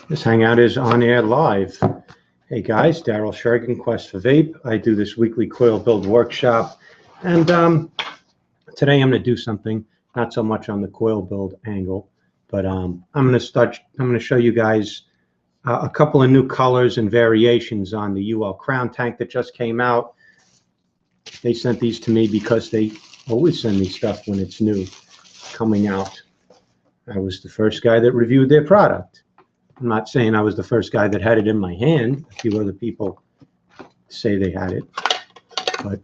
This hangout is on air live. Hey guys, Daryl Shergan, Quest for Vape. I do this weekly coil build workshop, and today I'm going to do something not so much on the coil build angle, but I'm going to show you guys a couple of new colors and variations on the Uwell crown tank that just came out. They sent these to me because they always send me stuff when it's new coming out. I was the first guy that reviewed their product. I'm not saying I was the first guy that had it in my hand. A few other people say they had it, but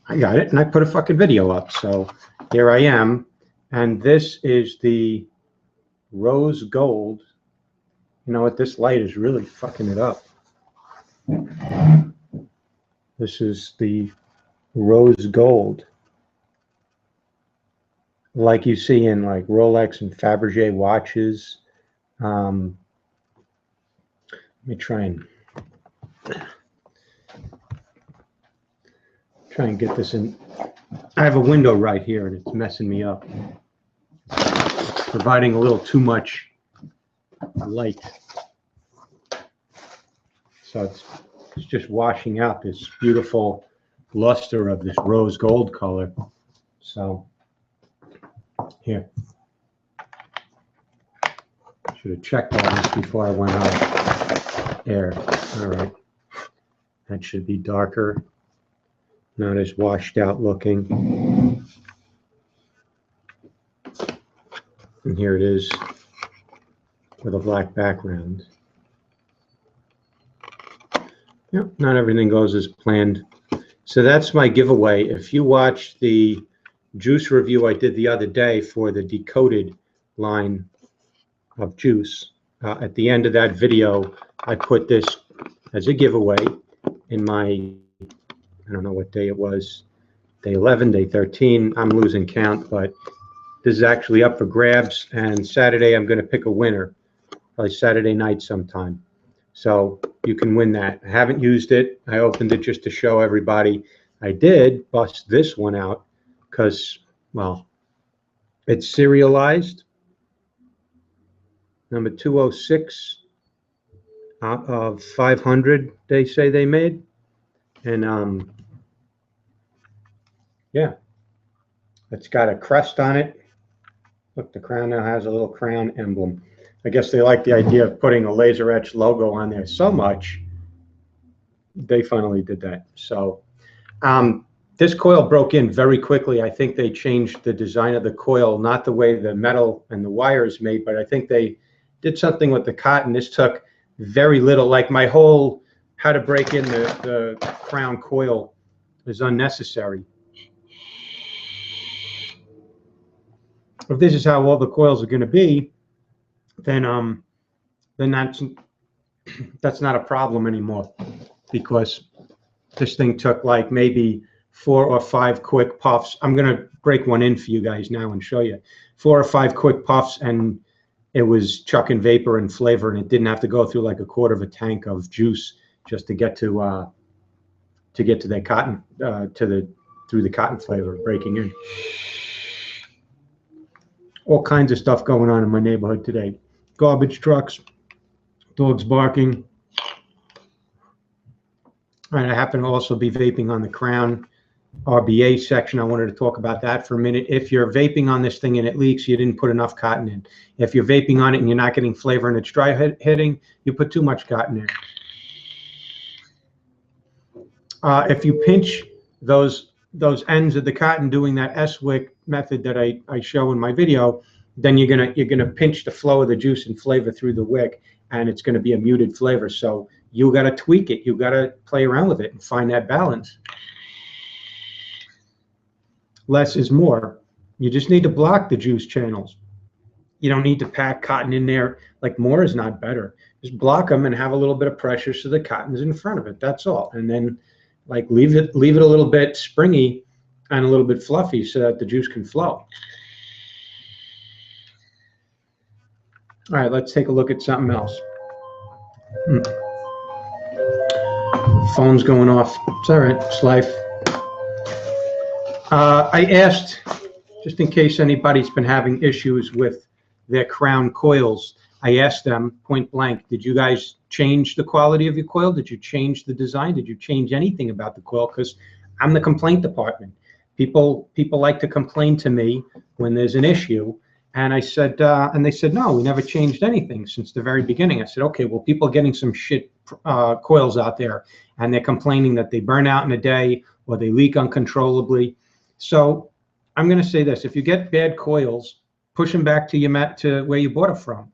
I got it and I put a fucking video up. So here I am. And this is the rose gold. You know what? This light is really fucking it up. This is the rose gold, like you see in like Rolex and Fabergé watches. Let me try and get this in. I have a window right here and it's messing me up. It's providing a little too much light. So it's just washing out this beautiful luster of this rose gold color. So here. Should have checked all this before I went out air. All right. That should be darker, not as washed out looking. And here it is with a black background. Yep, not everything goes as planned. So that's my giveaway. If you watched the juice review I did the other day for the Decoded line of juice, at the end of that video, I put this as a giveaway in my, I don't know what day it was, day 11, day 13. I'm losing count, but this is actually up for grabs. And Saturday, I'm going to pick a winner, probably Saturday night sometime. So you can win that. I haven't used it. I opened it just to show everybody. I did bust this one out because, well, it's serialized. Number 206 out of 500, they say they made. And yeah, it's got a crest on it. Look, the crown now has a little crown emblem. I guess they like the idea of putting a laser etched logo on there so much, they finally did that. So this coil broke in very quickly. I think they changed the design of the coil, not the way the metal and the wire is made, but I think they did something with the cotton. This took very little, like my whole how to break in the crown coil is unnecessary. If this is how all the coils are going to be, then that's not a problem anymore, because this thing took like maybe 4 or 5 quick puffs. I'm going to break one in for you guys now and show you 4 or 5 quick puffs, and it was chucking vapor and flavor, and it didn't have to go through like a quarter of a tank of juice just to get to that cotton, through the cotton flavor breaking in. All kinds of stuff going on in my neighborhood today. Garbage trucks, dogs barking. All right, I happen to also be vaping on the Crown RBA section. I wanted to talk about that for a minute. If you're vaping on this thing and it leaks, you didn't put enough cotton in. If you're vaping on it and you're not getting flavor and it's dry hitting, you put too much cotton in. If you pinch those ends of the cotton doing that S-wick method that I show in my video, then you're gonna pinch the flow of the juice and flavor through the wick, and it's gonna be a muted flavor. So you gotta tweak it. You gotta play around with it and find that balance. Less is more. You just need to block the juice channels. You don't need to pack cotton in there. Like, more is not better. Just block them and have a little bit of pressure so the cotton's in front of it. That's all. And then like leave it a little bit springy and a little bit fluffy so that the juice can flow. All right, let's take a look at something else. Phone's going off. It's all right, it's life. I asked, just in case anybody's been having issues with their Crown coils. I asked them point blank, did you guys change the quality of your coil? Did you change the design? Did you change anything about the coil? Because I'm the complaint department. People like to complain to me when there's an issue. And I said, and they said, no, we never changed anything since the very beginning. I said, okay, well, people are getting some shit coils out there, and they're complaining that they burn out in a day or they leak uncontrollably. So I'm going to say this: if you get bad coils, push them back to where you bought it from.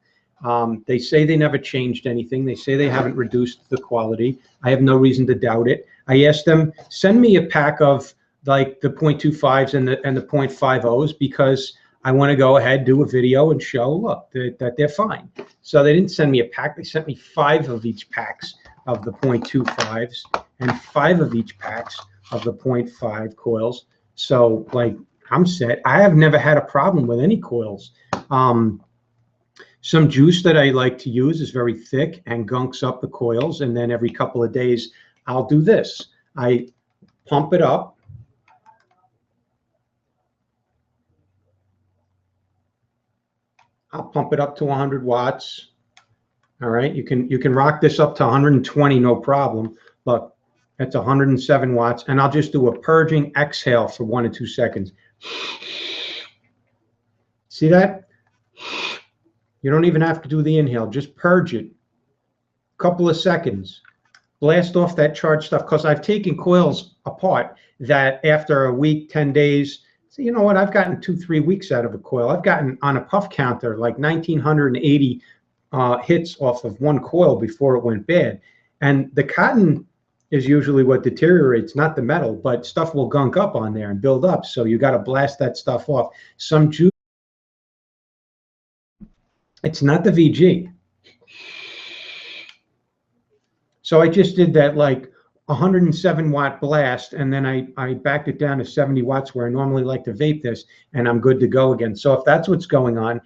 They say they never changed anything. They say they haven't reduced the quality. I have no reason to doubt it. I asked them, send me a pack of like the 0.25s and the 0.50s, because I want to go ahead, do a video and show, look, that they're fine. So they didn't send me a pack. They sent me 5 of each packs of the 0.25s and 5 of each packs of the 0.5 coils. So like, I'm set. I have never had a problem with any coils. Some juice that I like to use is very thick and gunks up the coils, and then every couple of days I'll do this. I pump it up. I'll pump it up to 100 watts. All right, you can rock this up to 120, no problem. Look, that's 107 watts, and I'll just do a purging exhale for 1 or 2 seconds. See that? You don't even have to do the inhale. Just purge it. Couple of seconds. Blast off that charged stuff, because I've taken coils apart that after a week, 10 days, so you know what, I've gotten 2-3 weeks out of a coil. I've gotten on a puff counter like 1,980 hits off of one coil before it went bad. And the cotton is usually what deteriorates, not the metal, but stuff will gunk up on there and build up. So you got to blast that stuff off. Some juice. It's not the VG. So I just did that like 107 watt blast, and then I backed it down to 70 watts where I normally like to vape this, and I'm good to go again. So if that's what's going on,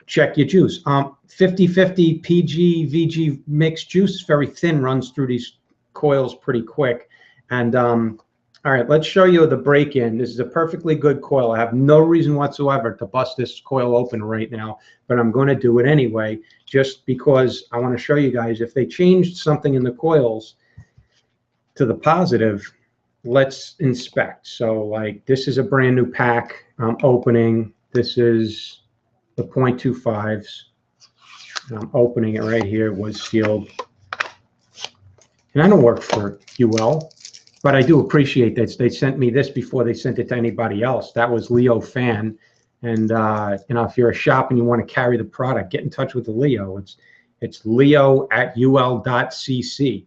check your juice. 50-50 PG VG mixed juice is very thin, runs through these coils pretty quick. And all right, let's show you the break-in. This is a perfectly good coil. I have no reason whatsoever to bust this coil open right now, but I'm going to do it anyway, just because I want to show you guys if they changed something in the coils to the positive. Let's inspect. So like, this is a brand new pack I'm opening. This is the 0.25s. I'm opening it right here. It was sealed. And I don't work for Uwell, but I do appreciate that they sent me this before they sent it to anybody else. That was Leo Fan. And you know, if you're a shop and you want to carry the product, get in touch with the Leo. It's leo@uwell.cc.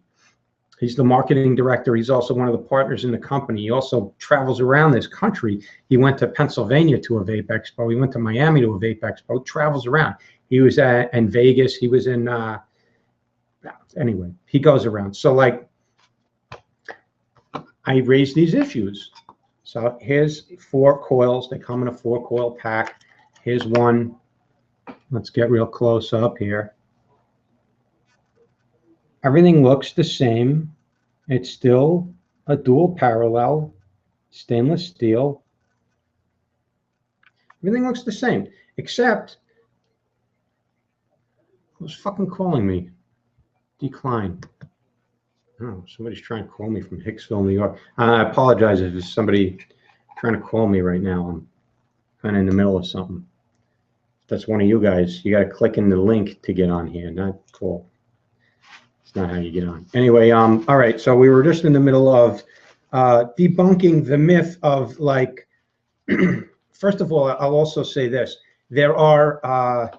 He's the marketing director. He's also one of the partners in the company. He also travels around this country. He went to Pennsylvania to a vape expo. He went to Miami to a vape expo. He travels around. He was in Vegas. He was in, anyway, he goes around. So like, I raised these issues. So here's 4 coils. They come in a 4-coil pack. Here's one. Let's get real close up here. Everything looks the same. It's still a dual parallel stainless steel. Everything looks the same, except who's fucking calling me? Decline. Oh, somebody's trying to call me from Hicksville, New York. I apologize if there's somebody trying to call me right now. I'm kind of in the middle of something. If that's one of you guys, you got to click in the link to get on here. Not cool. It's not how you get on. Anyway, all right. So we were just in the middle of debunking the myth of like. First of all, I'll also say this: there are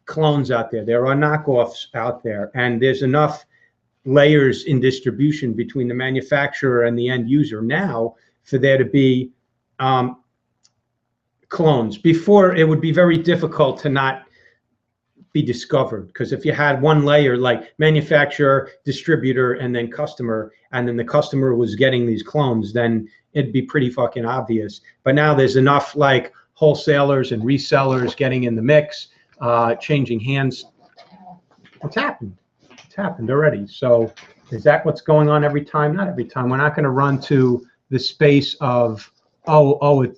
clones out there. There are knockoffs out there, and there's enough layers in distribution between the manufacturer and the end user now for there to be clones. Before, it would be very difficult to not be discovered, because if you had one layer like manufacturer, distributor, and then customer, and then the customer was getting these clones, then it'd be pretty fucking obvious. But now there's enough like wholesalers and resellers getting in the mix, changing hands. It's happened. It's happened already. So is that what's going on every time? Not every time. We're not going to run to the space of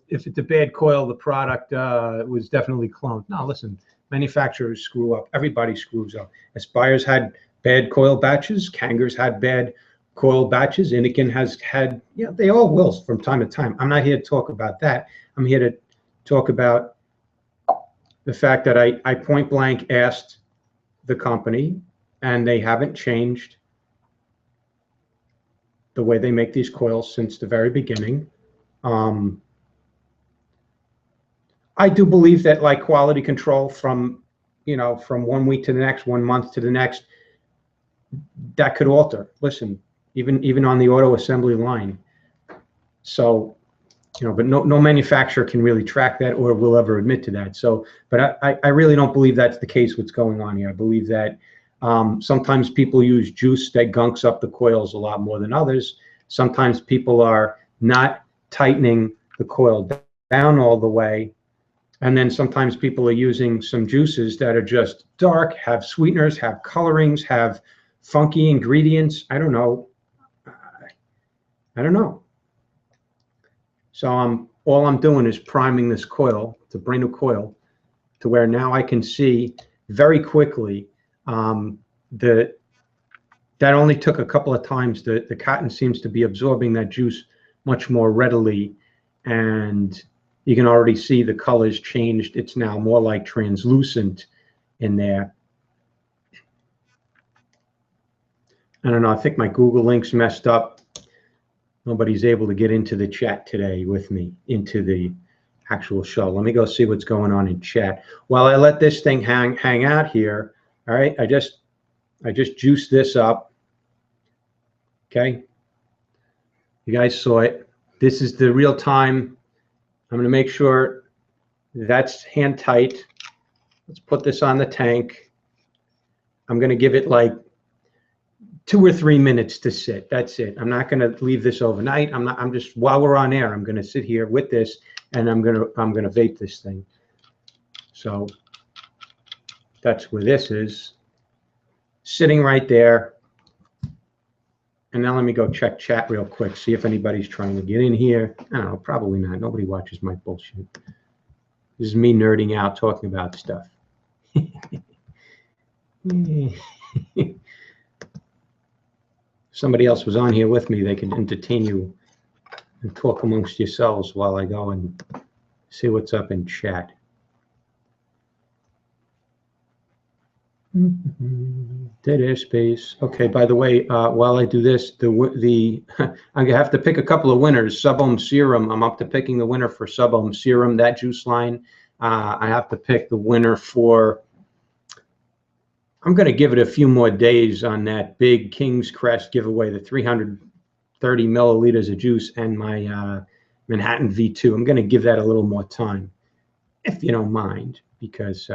if it's a bad coil, the product was definitely cloned. No, listen, manufacturers screw up. Everybody screws up. Aspire's had bad coil batches. Kangaroo's had bad coil batches. Innikin has had, yeah, they all will from time to time. I'm not here to talk about that. I'm here to talk about the fact that I point blank asked the company, and they haven't changed the way they make these coils since the very beginning. I do believe that, like, quality control from, you know, from 1 week to the next, 1 month to the next, that could alter. Listen, even on the auto assembly line. So, you know, but no manufacturer can really track that or will ever admit to that. So, but I really don't believe that's the case. What's going on here? I believe that sometimes people use juice that gunks up the coils a lot more than others. Sometimes people are not tightening the coil down all the way. And then sometimes people are using some juices that are just dark, have sweeteners, have colorings, have funky ingredients. I don't know. I don't know. So all I'm doing is priming this coil. It's a brand new coil, to where now I can see very quickly that only took a couple of times. The cotton seems to be absorbing that juice much more readily, and you can already see the colors changed. It's now more like translucent in there. I don't know. I think my Google link's messed up. Nobody's able to get into the chat today with me, into the actual show. Let me go see what's going on in chat. While I let this thing hang out here, all right, I just juiced this up. Okay. You guys saw it. This is the real time. I'm going to make sure that's hand tight. Let's put this on the tank. I'm going to give it like 2 or 3 minutes to sit. That's it. I'm not going to leave this overnight. I'm just, while we're on air, I'm going to sit here with this, and I'm going to vape this thing. So that's where this is, sitting right there. And now let me go check chat real quick, see if anybody's trying to get in here. I don't know, probably not. Nobody watches my bullshit. This is me nerding out, talking about stuff. Somebody else was on here with me, they can entertain you and talk amongst yourselves while I go and see what's up in chat. Dead airspace. Okay, by the way, while I do this, I'm gonna have to pick a couple of winners. Subohm Serum, I'm up to picking the winner for Subohm Serum, that juice line. I have to pick the winner for, I'm gonna give it a few more days on that big King's Crest giveaway, the 330 milliliters of juice and my Manhattan V2. I'm gonna give that a little more time, if you don't mind, because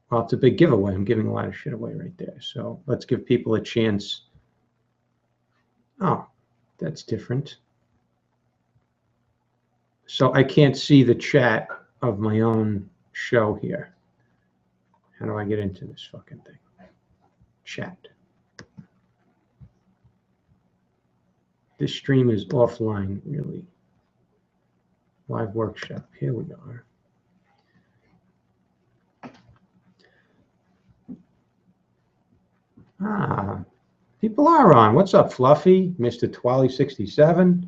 well, it's a big giveaway. I'm giving a lot of shit away right there. So let's give people a chance. Oh, that's different. So I can't see the chat of my own show here. How do I get into this fucking thing? Chat. This stream is offline, really. Live workshop. Here we are. Ah, people are on. What's up, Fluffy? Mr. Twally67.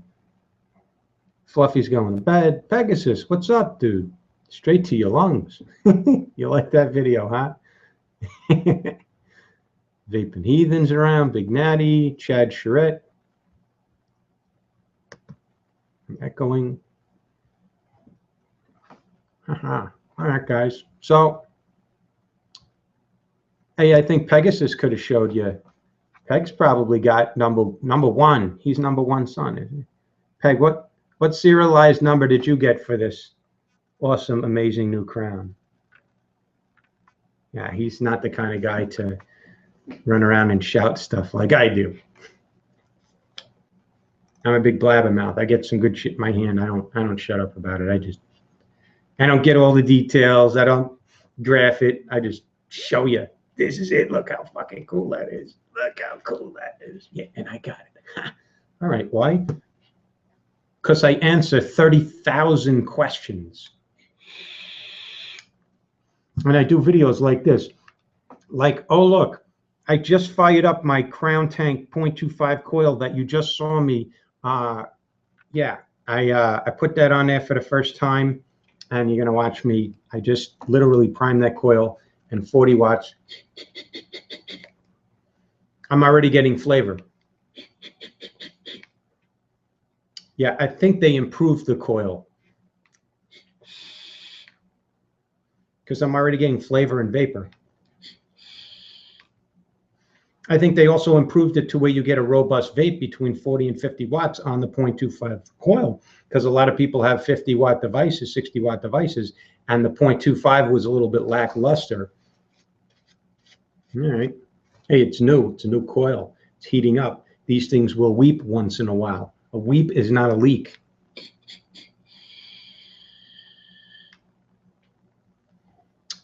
Fluffy's going to bed. Pegasus, what's up, dude? Straight to your lungs. You like that video, huh? Vaping Heathens around. Big Natty. Chad Charette. I'm echoing. All right, guys. So, hey, I think Pegasus could have showed you. Peg's probably got number one. He's number one son, isn't he? Peg, what serialized number did you get for this awesome, amazing new crown? Yeah, he's not the kind of guy to run around and shout stuff like I do. I'm a big blabbermouth. I get some good shit in my hand. I don't shut up about it. I don't get all the details. I don't graph it. I just show you. This is it. Look how fucking cool that is. Look how cool that is. Yeah, and I got it. All right, why? because I answer 30,000 questions. And I do videos like this. Like, oh, look, I just fired up my Crown Tank 0.25 coil that you just saw me. Yeah, I put that on there for the first time, and you're going to watch me. I just literally primed that coil, and 40 watts. I'm already getting flavor. Yeah, I think they improved the coil because I'm already getting flavor and vapor. I think they also improved it to where you get a robust vape between 40 and 50 watts on the 0.25 coil, because a lot of people have 50-watt devices, 60-watt devices, and the 0.25 was a little bit lackluster. All right. Hey, it's new. It's a new coil. It's heating up. These things will weep once in a while. A weep is not a leak.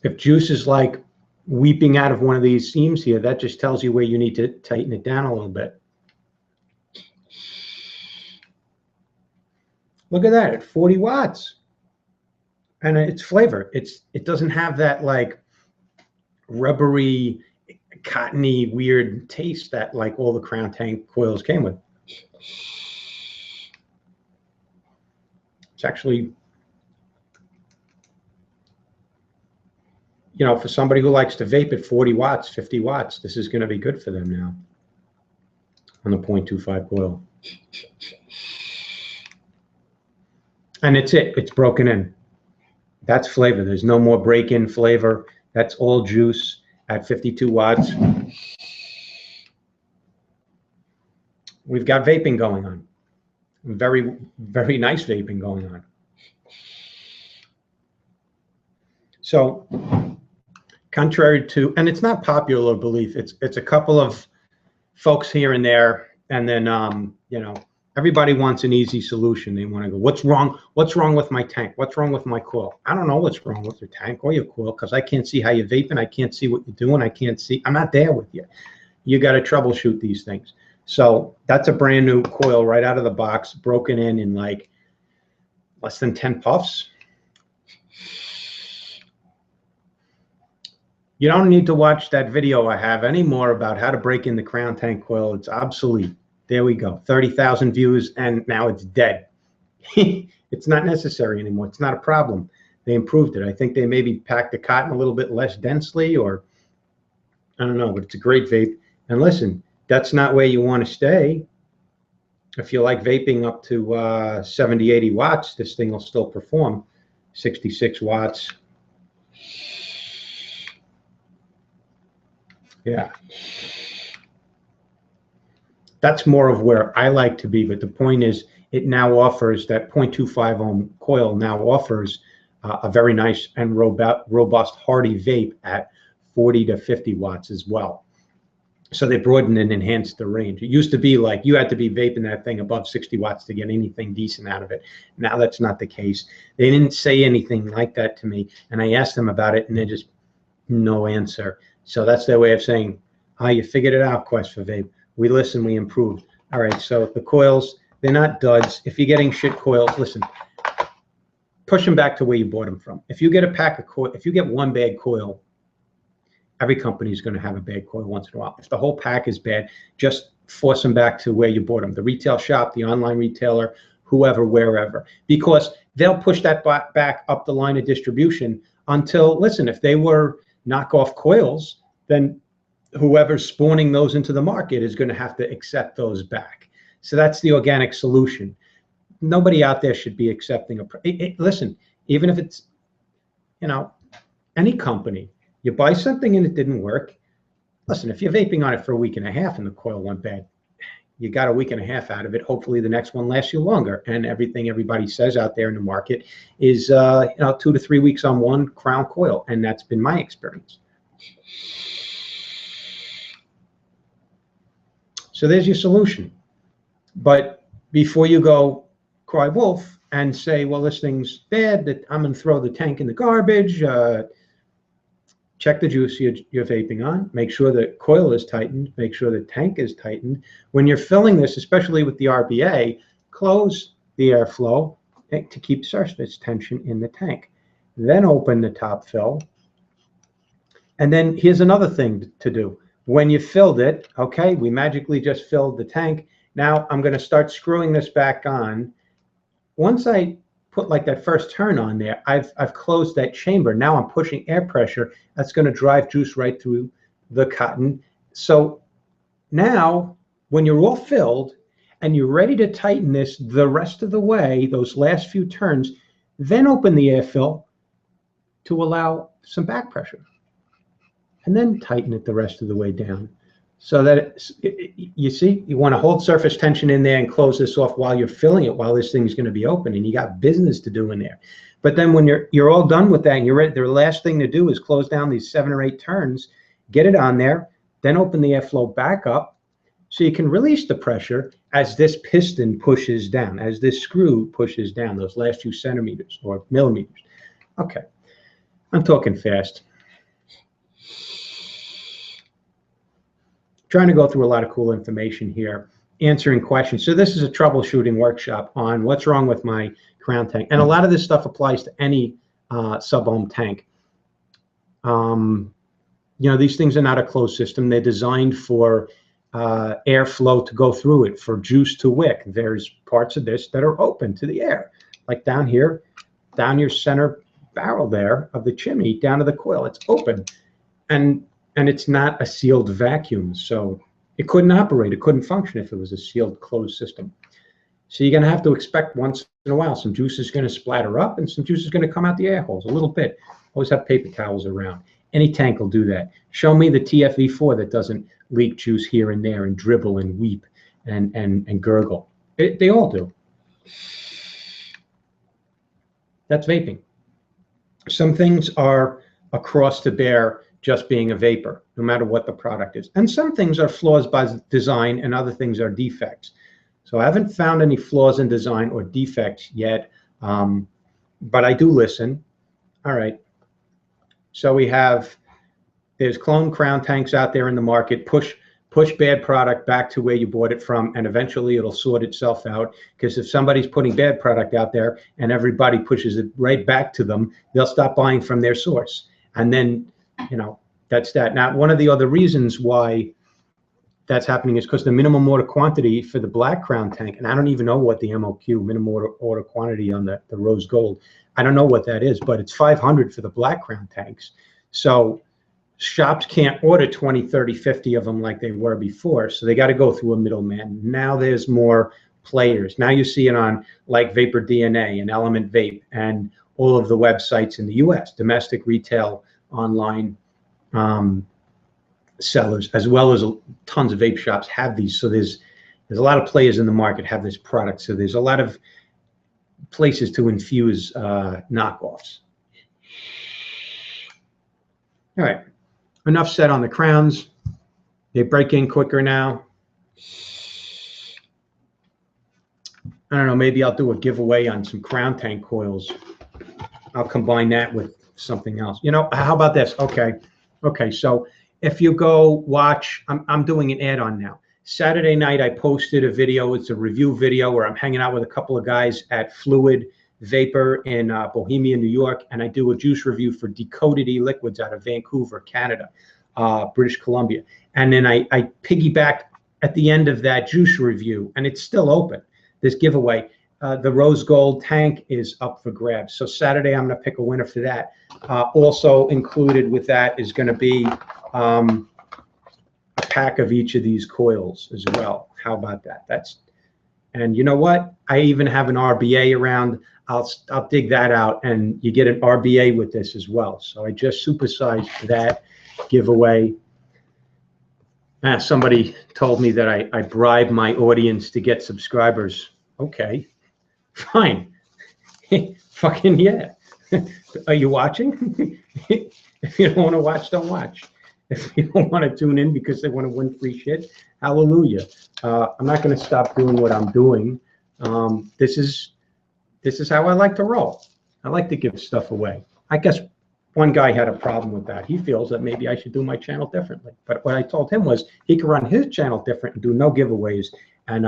If juice is like weeping out of one of these seams here, that just tells you where you need to tighten it down a little bit. Look at that, at 40 watts. And it's flavor. It doesn't have that like rubbery, cottony, weird taste that like all the Crown Tank coils came with. It's actually, you know, for somebody who likes to vape at 40 watts, 50 watts, this is going to be good for them now on the 0.25 coil. And it's it. It's broken in. That's flavor. There's no more break-in flavor. That's all juice at 52 watts. We've got vaping going on. Very, very nice vaping going on. So, contrary to, and it's not popular belief, it's a couple of folks here and there, and then you know, everybody wants an easy solution. They want to go, what's wrong with my tank? What's wrong with my coil? I don't know what's wrong with your tank or your coil, because I can't see how you're vaping. I can't see what you're doing. I can't see. I'm not there with you. You got to troubleshoot these things. So that's a brand new coil right out of the box, broken in like less than 10 puffs. You don't need to watch that video I have anymore about how to break in the Crown Tank coil. It's obsolete. There we go. 30,000 views, and now it's dead. It's not necessary anymore. It's not a problem. They improved it. I think they maybe packed the cotton a little bit less densely, or I don't know, but it's a great vape. And listen, that's not where you want to stay. If you like vaping up to 70, 80 watts, this thing will still perform. 66 watts. Yeah. That's more of where I like to be, but the point is it now offers that 0.25 ohm coil now offers a very nice and robust hardy vape at 40 to 50 watts as well. So they broadened and enhanced the range. It used to be like you had to be vaping that thing above 60 watts to get anything decent out of it. Now that's not the case. They didn't say anything like that to me, and I asked them about it, and they just no answer. So that's their way of saying, you figured it out, Quest for Vape. We listened, we improved. All right, so the coils, they're not duds. If you're getting shit coils, listen, push them back to where you bought them from. If you get a pack of coil, if you get one bad coil, every company is going to have a bad coil once in a while. If the whole pack is bad, just force them back to where you bought them, the retail shop, the online retailer, whoever, wherever, because they'll push that back up the line of distribution until, listen, if they were knockoff coils, then whoever's spawning those into the market is going to have to accept those back. So that's the organic solution. Nobody out there should be accepting listen, even if it's, you know, any company, you buy something and it didn't work. Listen, if you're vaping on it for a week and a half and the coil went bad, you got a week and a half out of it. Hopefully the next one lasts you longer. And everything everybody says out there in the market is, you know, 2 to 3 weeks on one Crown coil. And that's been my experience. So there's your solution. But before you go cry wolf and say, well, this thing's bad, that I'm going to throw the tank in the garbage, check the juice you're vaping on, make sure the coil is tightened, make sure the tank is tightened. When you're filling this, especially with the RBA, close the airflow to keep surface tension in the tank. Then open the top fill. And then here's another thing to do. When you filled it, okay, we magically just filled the tank. Now I'm going to start screwing this back on. Once I put like that first turn on there, I've closed that chamber. Now I'm pushing air pressure. That's going to drive juice right through the cotton. So now when you're all filled and you're ready to tighten this the rest of the way, those last few turns, then open the air fill to allow some back pressure. And then tighten it the rest of the way down. So that you see, you want to hold surface tension in there and close this off while you're filling it, while this thing is going to be open, and you got business to do in there. But then when you're all done with that and you're ready, the last thing to do is close down these 7 or 8 turns, get it on there, then open the airflow back up so you can release the pressure as this piston pushes down, as this screw pushes down those last few centimeters or millimeters. Okay, I'm talking fast. Trying to go through a lot of cool information here, answering questions. So this is a troubleshooting workshop on what's wrong with my crown tank. And a lot of this stuff applies to any sub-ohm tank. You know, these things are not a closed system. They're designed for airflow to go through it, for juice to wick. There's parts of this that are open to the air, like down here, down your center barrel there of the chimney, down to the coil. It's open. And it's not a sealed vacuum, so it couldn't operate. It couldn't function if it was a sealed, closed system. So you're going to have to expect once in a while some juice is going to splatter up and some juice is going to come out the air holes a little bit. Always have paper towels around. Any tank will do that. Show me the TFV4 that doesn't leak juice here and there and dribble and weep and gurgle. They all do. That's vaping. Some things are across the bear just being a vapor, no matter what the product is. And some things are flaws by design and other things are defects. So I haven't found any flaws in design or defects yet, but I do listen. All right. So there's clone crown tanks out there in the market. Push bad product back to where you bought it from, and eventually it'll sort itself out. Because if somebody's putting bad product out there and everybody pushes it right back to them, they'll stop buying from their source. And then, you know, that's that. Now, one of the other reasons why that's happening is because the minimum order quantity for the black crown tank, and I don't even know what the MOQ, minimum order quantity on the rose gold, I don't know what that is, but it's 500 for the black crown tanks. So shops can't order 20, 30, 50 of them like they were before. So they got to go through a middleman. Now there's more players. Now you see it on like Vapor DNA and Element Vape and all of the websites in the US, domestic retail, online sellers, as well as tons of vape shops have these. So there's a lot of players in the market have this product. So there's a lot of places to infuse knockoffs. All right, enough said on the crowns. They break in quicker now. I don't know, maybe I'll do a giveaway on some crown tank coils. I'll combine that with something else. You know, how about this? Okay, so if you go watch, I'm doing an add-on now. Saturday night, I posted a video. It's a review video where I'm hanging out with a couple of guys at Fluid Vapor in Bohemia, New York, and I do a juice review for Decoded e-liquids out of Vancouver, Canada, British Columbia. And then I piggybacked at the end of that juice review, and it's still open, this giveaway. The rose gold tank is up for grabs. So Saturday, I'm going to pick a winner for that. Also included with that is going to be a pack of each of these coils as well. How about that? And you know what? I even have an RBA around. I'll dig that out, and you get an RBA with this as well. So I just supersized that giveaway. Somebody told me that I bribe my audience to get subscribers. Okay, fine. Fucking yeah. Are you watching? If you don't want to watch, don't watch. If you don't want to tune in because they want to win free shit, hallelujah. I'm not going to stop doing what I'm doing. This is how I like to roll. I like to give stuff away. I guess one guy had a problem with that. He feels that maybe I should do my channel differently. But what I told him was he could run his channel different and do no giveaways and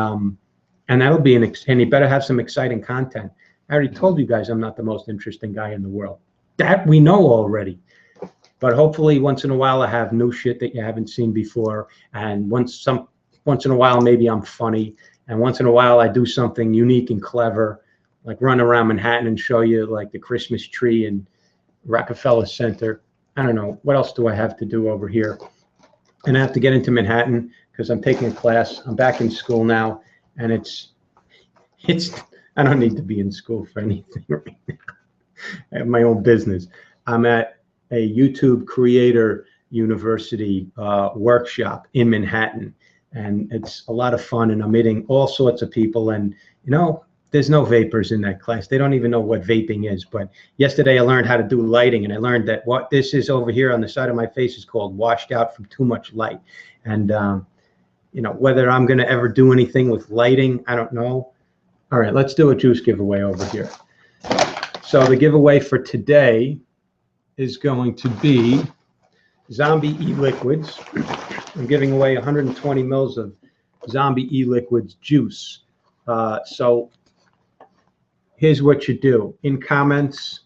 And that'll be and you better have some exciting content. I already told you guys I'm not the most interesting guy in the world. That we know already. But hopefully once in a while I have new shit that you haven't seen before. And once in a while maybe I'm funny. And once in a while I do something unique and clever, like run around Manhattan and show you like the Christmas tree in Rockefeller Center. I don't know. What else do I have to do over here? And I have to get into Manhattan because I'm taking a class. I'm back in school now. And it's I don't need to be in school for anything right now. I have my own business. I'm at a YouTube creator university workshop in Manhattan, and it's a lot of fun, and I'm meeting all sorts of people. And you know, there's no vapors in that class. They don't even know what vaping is. But yesterday I learned how to do lighting, and I learned that what this is over here on the side of my face is called washed out from too much light. And you know, whether I'm going to ever do anything with lighting, I don't know. All right, let's do a juice giveaway over here. So the giveaway for today is going to be Zombie E-Liquids. I'm giving away 120 mils of Zombie E-Liquids juice. So here's what you do. In comments,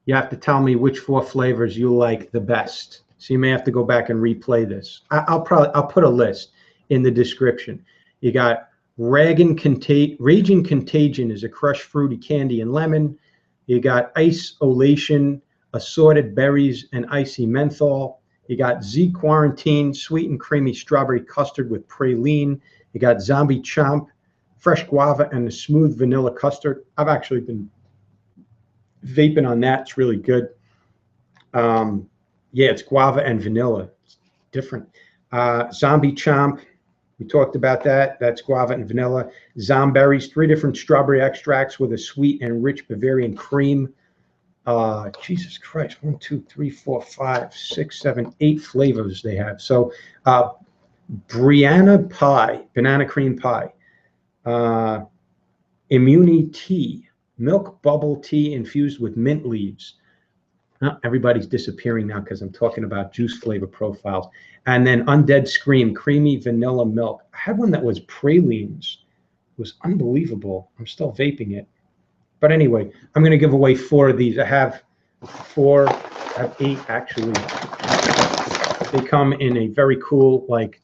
you have to tell me which 4 flavors you like the best. So you may have to go back and replay this. I'll put a list in the description. You got Ragin Contagion is a crushed fruity candy and lemon. You got Ice-Olation, assorted berries and icy menthol. You got Z Quarantine, sweet and creamy strawberry custard with praline. You got Zombie Chomp, fresh guava and a smooth vanilla custard. I've actually been vaping on that. It's really good. Yeah, it's guava and vanilla. It's different. Zombie Chomp, we talked about that. That's guava and vanilla. Zomberries, 3 different strawberry extracts with a sweet and rich Bavarian cream. Jesus Christ, 1, 2, 3, 4, 5, 6, 7, 8 flavors they have. So Briana pie, banana cream pie. Immuni-Tea, milk bubble tea infused with mint leaves. Everybody's disappearing now because I'm talking about juice flavor profiles. And then Undead Scream, creamy vanilla milk. I had one that was pralines. It was unbelievable. I'm still vaping it. But anyway, I'm going to give away 4 of these. I have 4, I have 8 actually. They come in a very cool, like,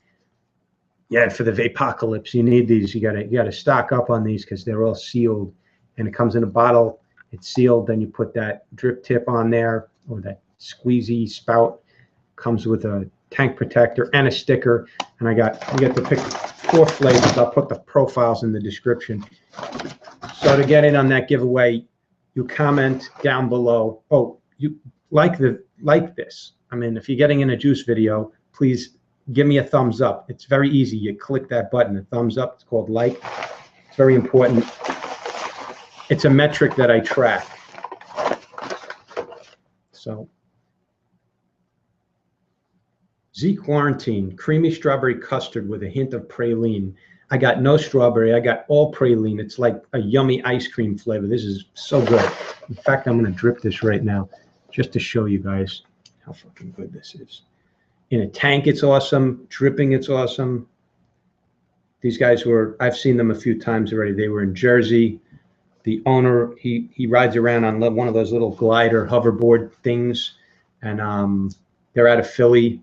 yeah, for the vapocalypse, you need these. You gotta stock up on these because they're all sealed. And it comes in a bottle. It's sealed. Then you put that drip tip on there, or that squeezy spout. Comes with a tank protector and a sticker. And you get to pick 4 flavors. I'll put the profiles in the description. So to get in on that giveaway, you comment down below. Oh, you like this. I mean, if you're getting in a juice video, please give me a thumbs up. It's very easy. You click that button, a thumbs up. It's called like. It's very important. It's a metric that I track. So, Z Quarantine, creamy strawberry custard with a hint of praline. I got no strawberry. I got all praline. It's like a yummy ice cream flavor. This is so good. In fact, I'm going to drip this right now just to show you guys how fucking good this is. In a tank, it's awesome. Dripping, it's awesome. These guys I've seen them a few times already. They were in Jersey. The owner, he rides around on one of those little glider hoverboard things, and they're out of Philly.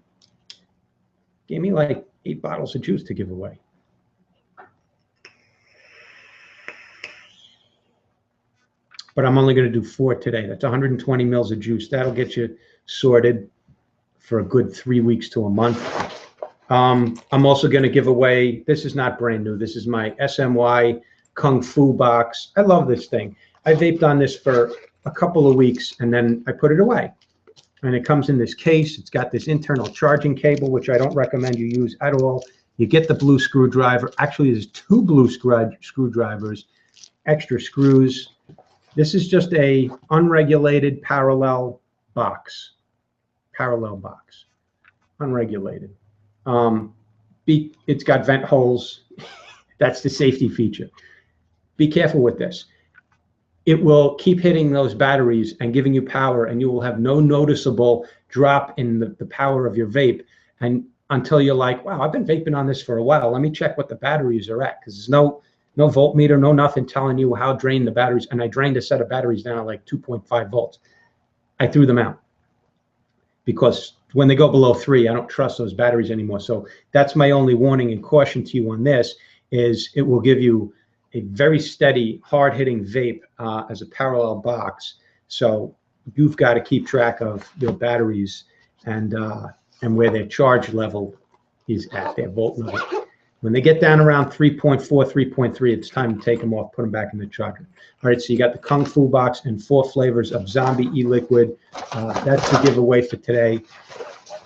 Gave me like 8 bottles of juice to give away. But I'm only going to do 4 today. That's 120 mils of juice. That'll get you sorted for a good 3 weeks to a month. I'm also going to give away, this is not brand new. This is my SMY Kung Fu box. I love this thing. I vaped on this for a couple of weeks and then I put it away. And it comes in this case. It's got this internal charging cable, which I don't recommend you use at all. You get the blue screwdriver. Actually, there's 2 blue screwdrivers, extra screws. This is just a unregulated parallel box. Unregulated. It's got vent holes. That's the safety feature. Be careful with this. It will keep hitting those batteries and giving you power, and you will have no noticeable drop in the power of your vape. And until you're like, wow, I've been vaping on this for a while. Let me check what the batteries are at, because there's no voltmeter, no nothing telling you how drained the batteries. And I drained a set of batteries down at like 2.5 volts. I threw them out because when they go below 3, I don't trust those batteries anymore. So that's my only warning and caution to you on this, is it will give you a very steady, hard-hitting vape as a parallel box. So you've got to keep track of your batteries and where their charge level is at, their volt level. When they get down around 3.4, 3.3, it's time to take them off, put them back in the charger. All right, so you got the Kung Fu box and 4 flavors of Zombie e-liquid. That's the giveaway for today.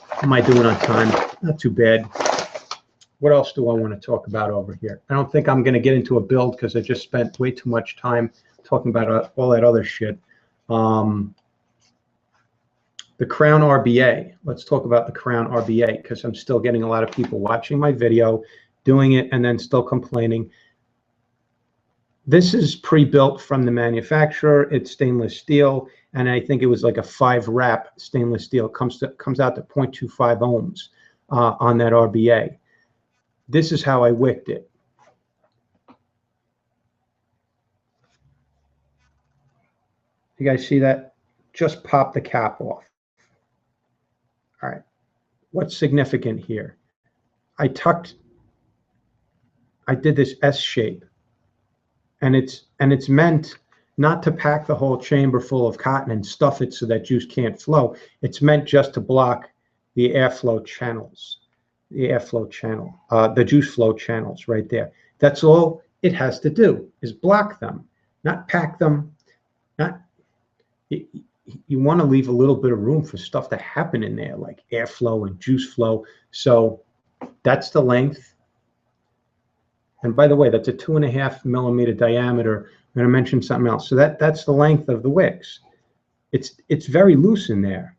How am I doing on time? Not too bad. What else do I want to talk about over here? I don't think I'm going to get into a build because I just spent way too much time talking about all that other shit. The Crown RBA. Let's talk about the Crown RBA, because I'm still getting a lot of people watching my video, doing it, and then still complaining. This is pre-built from the manufacturer. It's stainless steel, and I think it was like a 5-wrap stainless steel. Comes out to 0.25 ohms on that RBA. This is how I wicked it. You guys see that? Just pop the cap off. All right. What's significant here? I did this S shape, and it's meant not to pack the whole chamber full of cotton and stuff it so that juice can't flow. It's meant just to block the airflow channels, the juice flow channels right there. That's all it has to do, is block them, not pack them. You want to leave a little bit of room for stuff to happen in there, like airflow and juice flow. So that's the length. And by the way, that's a 2.5 millimeter diameter. I'm going to mention something else. So that's the length of the wicks. It's very loose in there.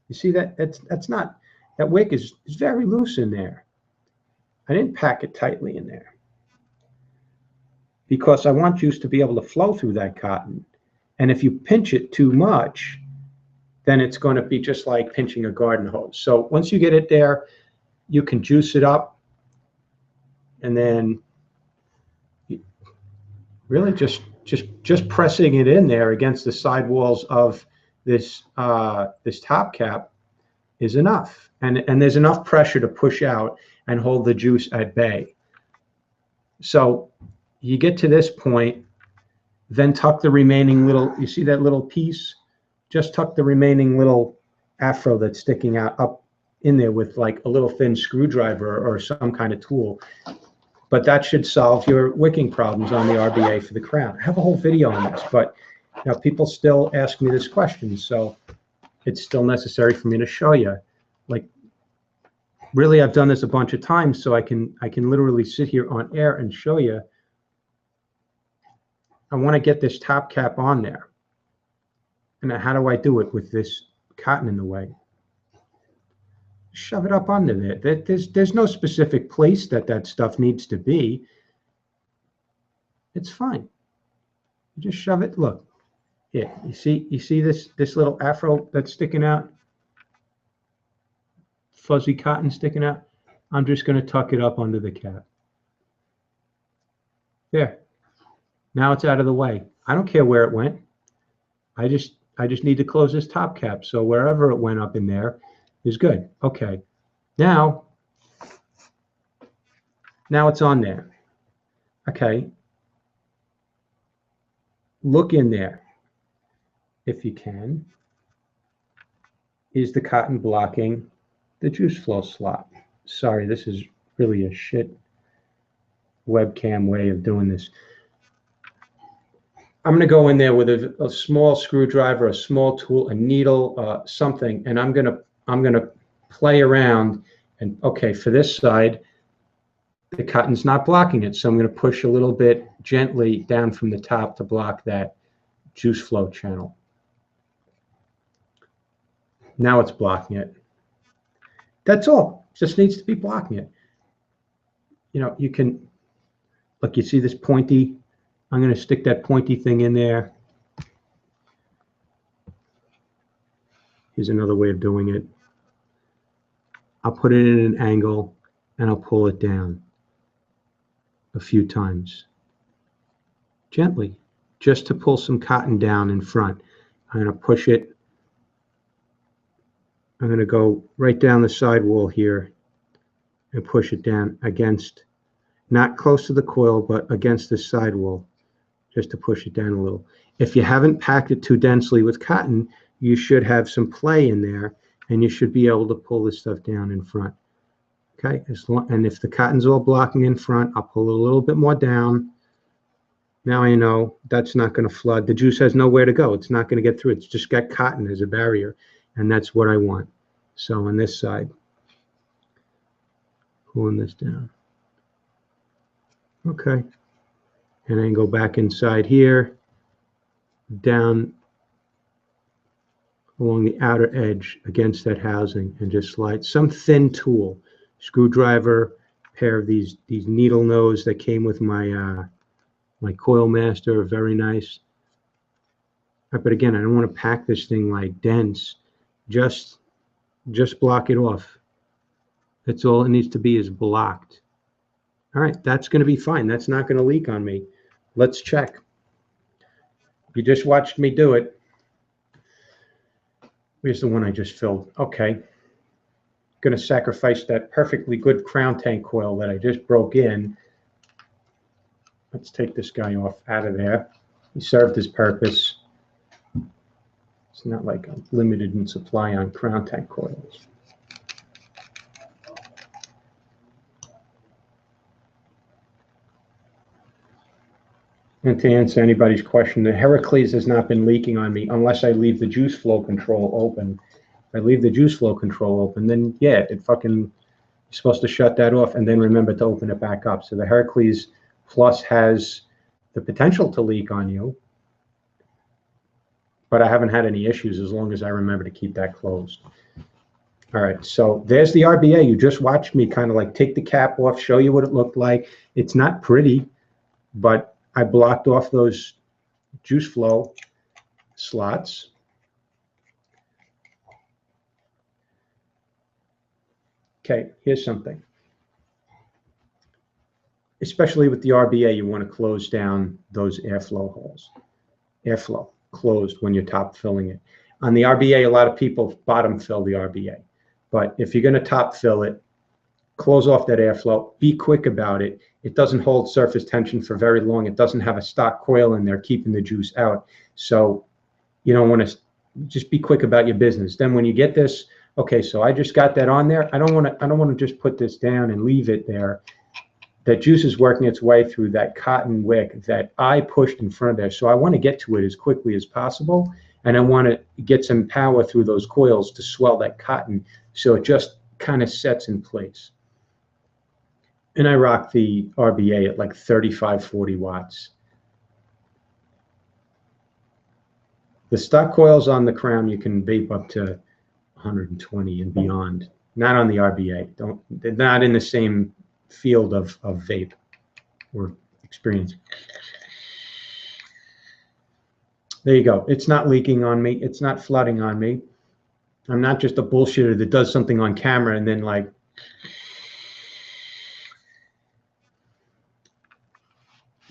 You see that? That's not, that wick is very loose in there. I didn't pack it tightly in there because I want juice to be able to flow through that cotton. And if you pinch it too much, then it's going to be just like pinching a garden hose. So once you get it there, you can juice it up, and then really just pressing it in there against the sidewalls of this this top cap is enough. And there's enough pressure to push out and hold the juice at bay. So you get to this point, then tuck the remaining little, you see that little piece? Just tuck the remaining little afro that's sticking out up in there with like a little thin screwdriver or some kind of tool. But that should solve your wicking problems on the RBA for the Crown. I have a whole video on this, but you know, people still ask me this question, so it's still necessary for me to show you. Like, really, I've done this a bunch of times, so I can literally sit here on air and show you. I want to get this top cap on there. And how do I do it with this cotton in the way? Shove it up under there. There's no specific place that stuff needs to be. It's fine. You just shove it. Look, yeah. You see this little afro that's sticking out, fuzzy cotton sticking out. I'm just going to tuck it up under the cap. There. Now it's out of the way. I don't care where it went. I just need to close this top cap. So wherever it went up in there is good. Okay. Now it's on there. Okay. Look in there, if you can. Is the cotton blocking the juice flow slot? Sorry, this is really a shit webcam way of doing this. I'm going to go in there with a small screwdriver, a small tool, a needle, something, and I'm going to play around. And okay, for this side, the cotton's not blocking it, so I'm going to push a little bit gently down from the top to block that juice flow channel. Now it's blocking it. That's all. It just needs to be blocking it. You know, you can look. You see this pointy? I'm going to stick that pointy thing in there. Here's another way of doing it. I'll put it in an angle and I'll pull it down a few times. Gently, just to pull some cotton down in front. I'm going to push it. I'm going to go right down the side wall here and push it down against, not close to the coil, but against the side wall, just to push it down a little. If you haven't packed it too densely with cotton, you should have some play in there, and you should be able to pull this stuff down in front. Okay, and if the cotton's all blocking in front, I'll pull it a little bit more down. Now I know that's not going to flood. The juice has nowhere to go. It's not going to get through. It's just got cotton as a barrier, and that's what I want. So on this side, pulling this down. Okay, and then go back inside here, down along the outer edge against that housing, and just slide some thin tool, screwdriver, pair of these needle nose that came with my my Coil Master, very nice. But again, I don't want to pack this thing like dense. Just block it off. That's all it needs to be, is blocked. All right, that's going to be fine. That's not going to leak on me. Let's check. You just watched me do it. Here's the one I just filled. Okay. Going to sacrifice that perfectly good crown tank coil that I just broke in. Let's take this guy off out of there. He served his purpose. It's not like I'm limited in supply on crown tank coils. And to answer anybody's question, the Heracles has not been leaking on me unless I leave the juice flow control open. If I leave the juice flow control open, then yeah, it fucking, you're supposed to shut that off and then remember to open it back up. So the Heracles Plus has the potential to leak on you, but I haven't had any issues as long as I remember to keep that closed. All right, so there's the RBA. You just watched me kind of like take the cap off, show you what it looked like. It's not pretty, but I blocked off those juice flow slots. Okay, here's something. Especially with the RBA, you want to close down those airflow holes. Airflow closed when you're top filling it. On the RBA, a lot of people bottom fill the RBA. But if you're going to top fill it, close off that airflow. Be quick about it. It doesn't hold surface tension for very long. It doesn't have a stock coil in there keeping the juice out. So you don't want to, just be quick about your business. Then when you get this, okay, so I just got that on there. I don't want to just put this down and leave it there. That juice is working its way through that cotton wick that I pushed in front of there. So I want to get to it as quickly as possible. And I want to get some power through those coils to swell that cotton so it just kind of sets in place. And I rock the RBA at like 35, 40 watts. The stock coils on the crown, you can vape up to 120 and beyond. Not on the RBA. They're not in the same field of vape or experience. There you go. It's not leaking on me. It's not flooding on me. I'm not just a bullshitter that does something on camera and then like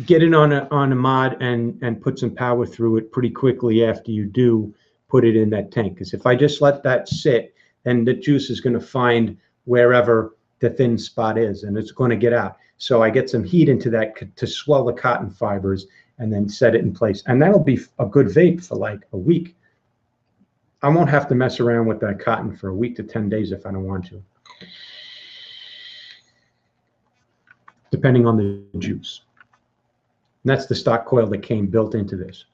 get it on a mod and put some power through it pretty quickly after you do put it in that tank. Because if I just let that sit, then the juice is going to find wherever the thin spot is, and it's going to get out. So I get some heat into that to swell the cotton fibers and then set it in place. And that'll be a good vape for like a week. I won't have to mess around with that cotton for a week to 10 days if I don't want to, depending on the juice. And that's the stock coil that came built into this.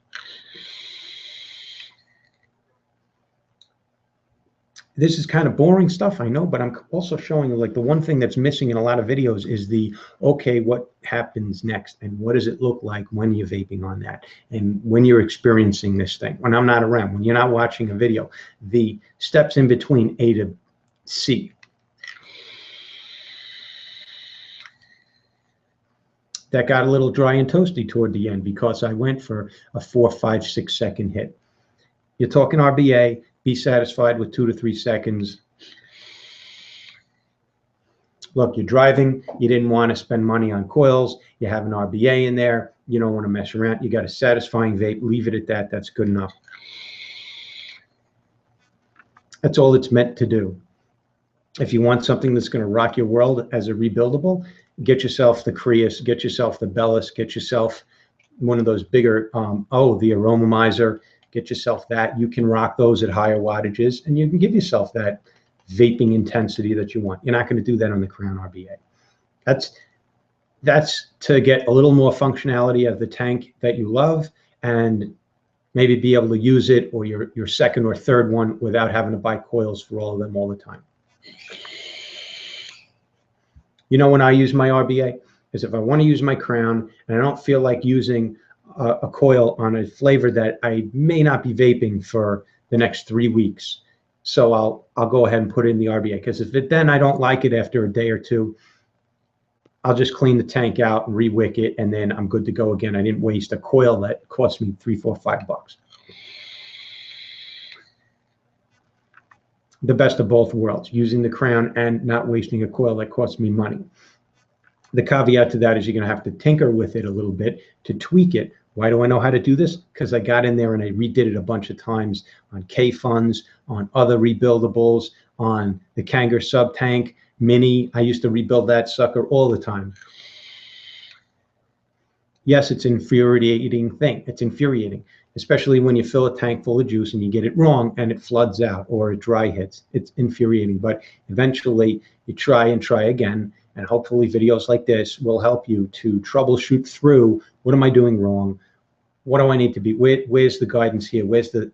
This is kind of boring stuff, I know, but I'm also showing you like the one thing that's missing in a lot of videos is the, okay, what happens next and what does it look like when you're vaping on that and when you're experiencing this thing, when I'm not around, when you're not watching a video, the steps in between A to C. That got a little dry and toasty toward the end because I went for a 4, 5, 6 second hit. You're talking RBA, be satisfied with 2 to 3 seconds. Look, you're driving, you didn't want to spend money on coils, you have an RBA in there, you don't want to mess around, you got a satisfying vape, leave it at that, that's good enough. That's all it's meant to do. If you want something that's going to rock your world as a rebuildable, get yourself the Creus, get yourself the Bellis, get yourself one of those bigger, the Aromomizer, get yourself that. You can rock those at higher wattages, and you can give yourself that vaping intensity that you want. You're not going to do that on the Crown RBA. That's to get a little more functionality of the tank that you love, and maybe be able to use it, or your second or third one, without having to buy coils for all of them all the time. You know when I use my RBA is if I want to use my Crown and I don't feel like using a coil on a flavor that I may not be vaping for the next 3 weeks. So I'll go ahead and put it in the RBA, because if then I don't like it after a day or two, I'll just clean the tank out and re-wick it, and then I'm good to go again. I didn't waste a coil that cost me $3, $4, $5. The best of both worlds, using the Crown and not wasting a coil that costs me money. The caveat to that is you're going to have to tinker with it a little bit to tweak it. Why do I know how to do this? Because I got in there and I redid it a bunch of times on K-Funds, on other rebuildables, on the Kanger sub tank mini. I used to rebuild that sucker all the time. Yes, it's an infuriating thing. It's infuriating, especially when you fill a tank full of juice and you get it wrong and it floods out or it dry hits. It's infuriating, but eventually you try and try again, and hopefully videos like this will help you to troubleshoot through, what am I doing wrong? What do I need to be? Where's the guidance here? Where's the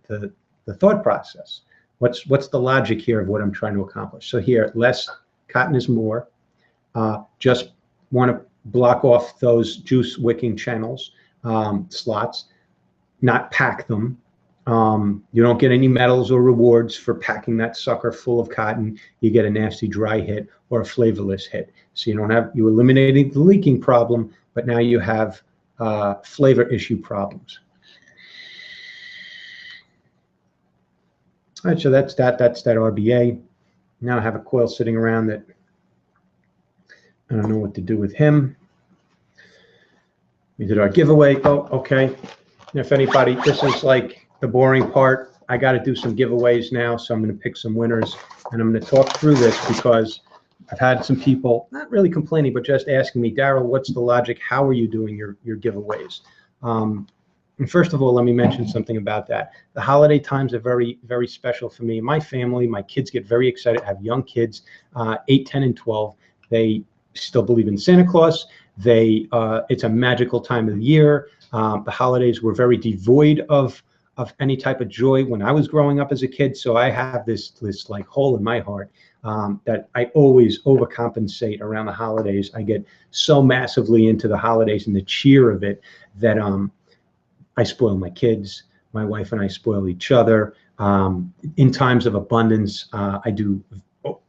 thought process? What's the logic here of what I'm trying to accomplish? So here, less cotton is more. Just want to block off those juice wicking channels, slots, not pack them. You don't get any medals or rewards for packing that sucker full of cotton. You get a nasty dry hit or a flavorless hit. So you eliminated the leaking problem, but now you have flavor issue problems. All right, so that's that RBA. Now I have a coil sitting around that I don't know what to do with him. We did our giveaway. Oh, okay. And if anybody, this is like the boring part. I got to do some giveaways now, so I'm going to pick some winners, and I'm going to talk through this because I've had some people not really complaining, but just asking me, Daryl, what's the logic? How are you doing your giveaways? And first of all, let me mention something about that. The holiday times are very, very special for me. My family, my kids get very excited. I have young kids, 8, 10, and 12. They still believe in Santa Claus. It's a magical time of the year. The holidays were very devoid of any type of joy when I was growing up as a kid. So I have this like hole in my heart that I always overcompensate around the holidays. I get so massively into the holidays and the cheer of it that I spoil my kids. My wife and I spoil each other. In times of abundance, I do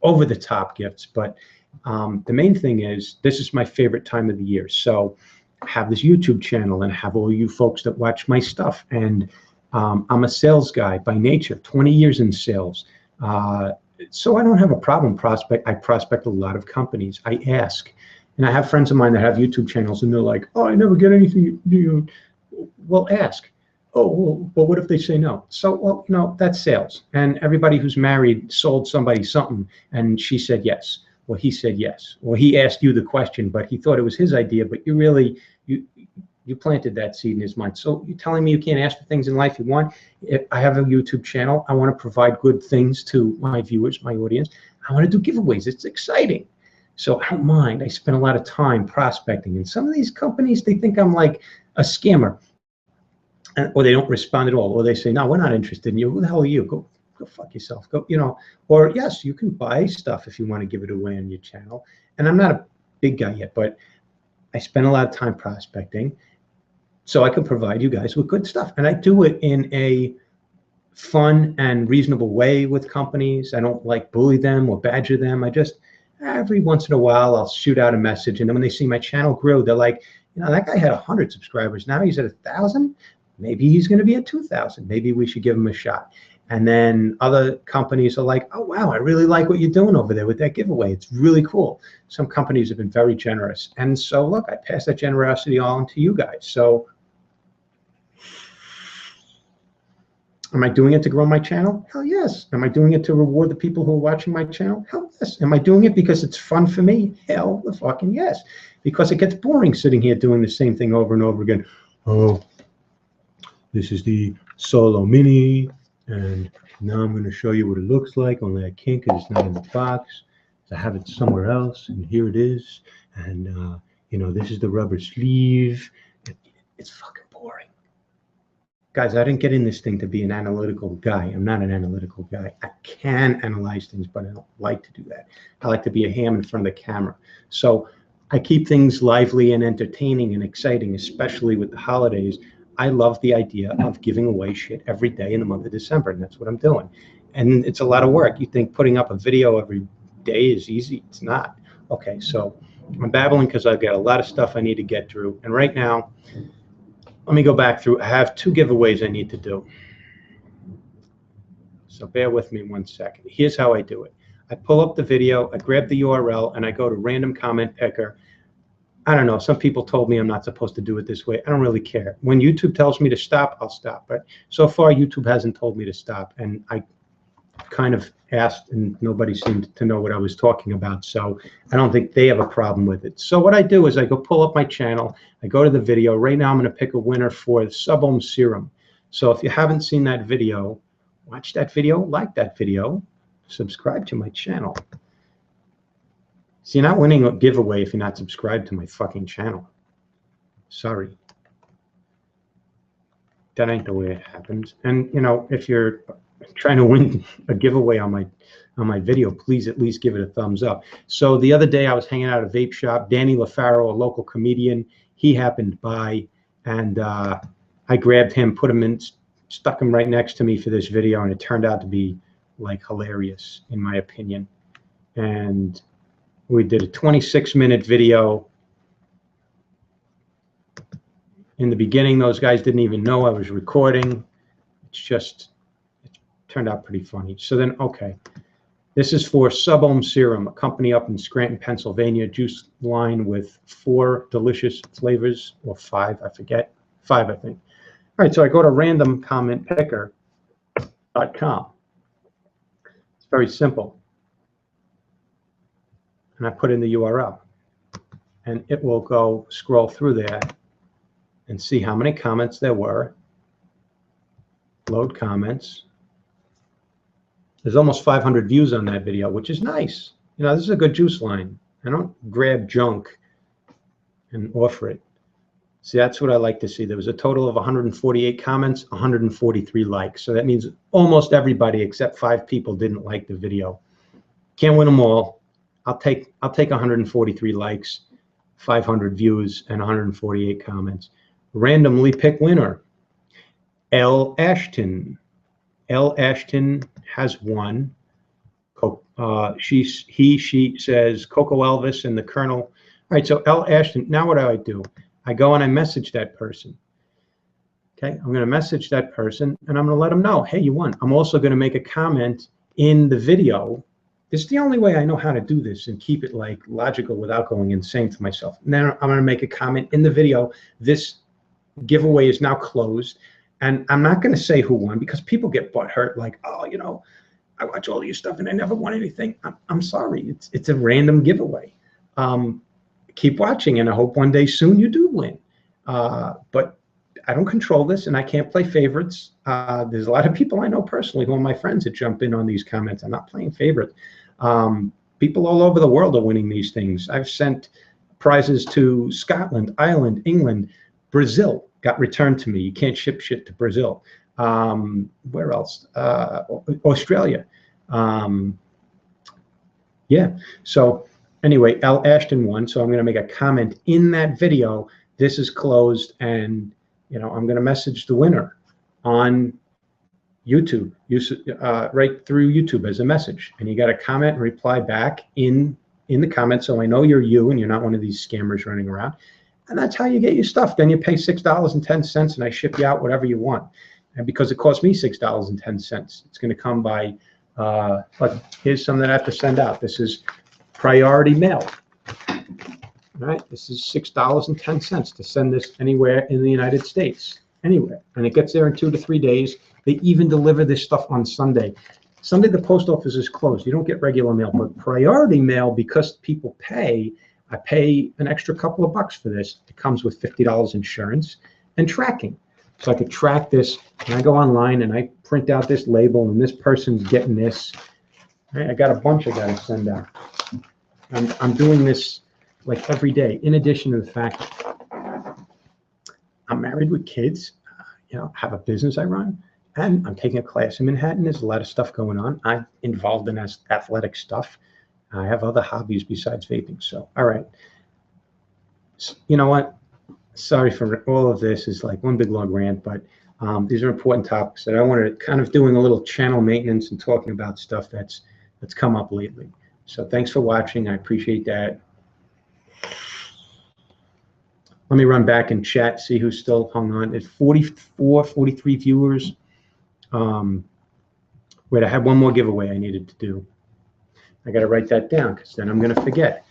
over-the-top gifts. But the main thing is, this is my favorite time of the year. So I have this YouTube channel and have all you folks that watch my stuff. And I'm a sales guy by nature, 20 years in sales. So I don't have a problem I prospect a lot of companies. I ask. And I have friends of mine that have YouTube channels, and they're like, oh, I never get anything. Well, ask. Oh, well, what if they say no? So, well, no, that's sales. And everybody who's married sold somebody something, and she said yes. Well, he said yes. Well, he asked you the question, but he thought it was his idea, but you planted that seed in his mind. So you're telling me you can't ask for things in life you want? If I have a YouTube channel, I want to provide good things to my viewers, my audience. I want to do giveaways. It's exciting. So I don't mind. I spend a lot of time prospecting. And some of these companies, they think I'm like a scammer. Or they don't respond at all. Or they say, no, we're not interested in you. Who the hell are you? Go fuck yourself. Go, Or yes, you can buy stuff if you want to give it away on your channel. And I'm not a big guy yet, but I spend a lot of time prospecting so I can provide you guys with good stuff. And I do it in a fun and reasonable way with companies. I don't like bully them or badger them. I just, every once in a while, I'll shoot out a message. And then when they see my channel grow, they're like, that guy had 100 subscribers. Now he's at 1,000. Maybe he's going to be at 2,000. Maybe we should give him a shot. And then other companies are like, oh, wow, I really like what you're doing over there with that giveaway. It's really cool. Some companies have been very generous. And so, look, I pass that generosity on to you guys. So am I doing it to grow my channel? Hell yes. Am I doing it to reward the people who are watching my channel? Hell yes. Am I doing it because it's fun for me? Hell the fucking yes. Because it gets boring sitting here doing the same thing over and over again. Oh, this is the Solo Mini, and now I'm going to show you what it looks like, only I can't because it's not in the box. I have it somewhere else, and here it is. And, you know, this is the rubber sleeve. It's fucking boring. Guys, I didn't get in this thing to be an analytical guy. I'm not an analytical guy. I can analyze things, but I don't like to do that. I like to be a ham in front of the camera. So I keep things lively and entertaining and exciting, especially with the holidays. I love the idea of giving away shit every day in the month of December, and that's what I'm doing. And it's a lot of work. You think putting up a video every day is easy? It's not. Okay, so I'm babbling because I've got a lot of stuff I need to get through. And right now, let me go back through. I have 2 giveaways I need to do. So bear with me 1 second. Here's how I do it. I pull up the video, I grab the URL, and I go to random comment picker. I don't know. Some people told me I'm not supposed to do it this way. I don't really care. When YouTube tells me to stop, I'll stop. But so far, YouTube hasn't told me to stop. And I kind of asked, and nobody seemed to know what I was talking about. So I don't think they have a problem with it. So what I do is I go pull up my channel. I go to the video. Right now, I'm going to pick a winner for the Sub-Ohm Serum. So if you haven't seen that video, watch that video, like that video, subscribe to my channel. So you're not winning a giveaway if you're not subscribed to my fucking channel. Sorry. That ain't the way it happens. And, you know, if you're trying to win a giveaway on my video, please at least give it a thumbs up. So the other day I was hanging out at a vape shop. Danny LaFaro, a local comedian, he happened by, and I grabbed him, put him in, stuck him right next to me for this video, and it turned out to be, like, hilarious, in my opinion. And we did a 26-minute video. In the beginning, those guys didn't even know I was recording. It's just, it turned out pretty funny. So then, okay, this is for Sub-Ohm Serum, a company up in Scranton, Pennsylvania, juice line with 4 delicious flavors, or 5, I forget. 5, I think. All right, so I go to randomcommentpicker.com. It's very simple. And I put in the URL, and it will go scroll through there and see how many comments there were. Load comments. There's almost 500 views on that video, which is nice. You know, this is a good juice line. I don't grab junk and offer it. See, that's what I like to see. There was a total of 148 comments, 143 likes. So that means almost everybody except 5 people didn't like the video. Can't win them all. I'll take 143 likes, 500 views, and 148 comments. Randomly pick winner. L. Ashton. L. Ashton has won. She says Coco Elvis and the Colonel. All right, so L. Ashton. Now what do? I go and I message that person. Okay, I'm going to message that person, and I'm going to let them know, hey, you won. I'm also going to make a comment in the video. This is the only way I know how to do this and keep it like logical without going insane to myself. And then I'm going to make a comment in the video. This giveaway is now closed. And I'm not going to say who won because people get butthurt like, oh, you know, I watch all of your stuff and I never won anything. I'm sorry. It's a random giveaway. Keep watching, and I hope one day soon you do win. But I don't control this, and I can't play favorites. There's a lot of people I know personally who are my friends that jump in on these comments. I'm not playing favorites. People all over the world are winning these things. I've sent prizes to Scotland, Ireland, England, Brazil got returned to me. You can't ship shit to Brazil. Where else? Australia. Yeah. So anyway, L. Ashton won. So I'm going to make a comment in that video. This is closed, and you know, I'm going to message the winner on YouTube, right through YouTube as a message. And you got to comment and reply back in the comments so I know you're you and you're not one of these scammers running around. And that's how you get your stuff. Then you pay $6.10 and I ship you out whatever you want. And because it cost me $6.10, it's going to come by, look, here's some that I have to send out. This is priority mail. All right, this is $6.10 to send this anywhere in the United States, anywhere. And it gets there in 2 to 3 days. They even deliver this stuff on Sunday. Sunday, the post office is closed. You don't get regular mail, but priority mail, because people pay, I pay an extra couple of bucks for this. It comes with $50 insurance and tracking. So I could track this, and I go online and I print out this label, and this person's getting this. I got a bunch I got to send out. I'm doing this like every day, in addition to the fact I'm married with kids, have a business I run, and I'm taking a class in Manhattan. There's a lot of stuff going on. I'm involved in athletic stuff. I have other hobbies besides vaping. So, all right. You know what? Sorry for all of this. Is like one big long rant, but these are important topics that I wanted to kind of doing a little channel maintenance and talking about stuff that's come up lately. So thanks for watching. I appreciate that. Let me run back and chat, see who's still hung on. It's 44, 43 viewers. Wait, I had one more giveaway I needed to do. I got to write that down because then I'm going to forget.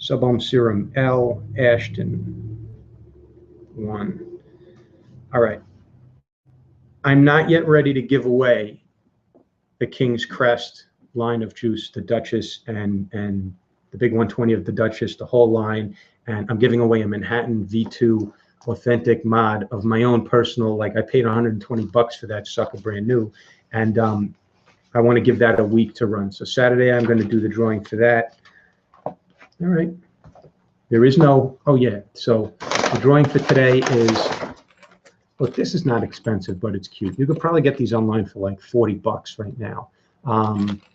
Subohm Serum L. Ashton 1. All right. I'm not yet ready to give away the King's Crest line of juice, the Duchess and the big 120 of the Duchess, the whole line. And I'm giving away a Manhattan V2 authentic mod of my own personal, like I paid 120 bucks for that sucker brand new. And I want to give that a week to run. So Saturday, I'm going to do the drawing for that. All right. There is no, oh yeah. So the drawing for today is, look, this is not expensive, but it's cute. You could probably get these online for like 40 bucks right now.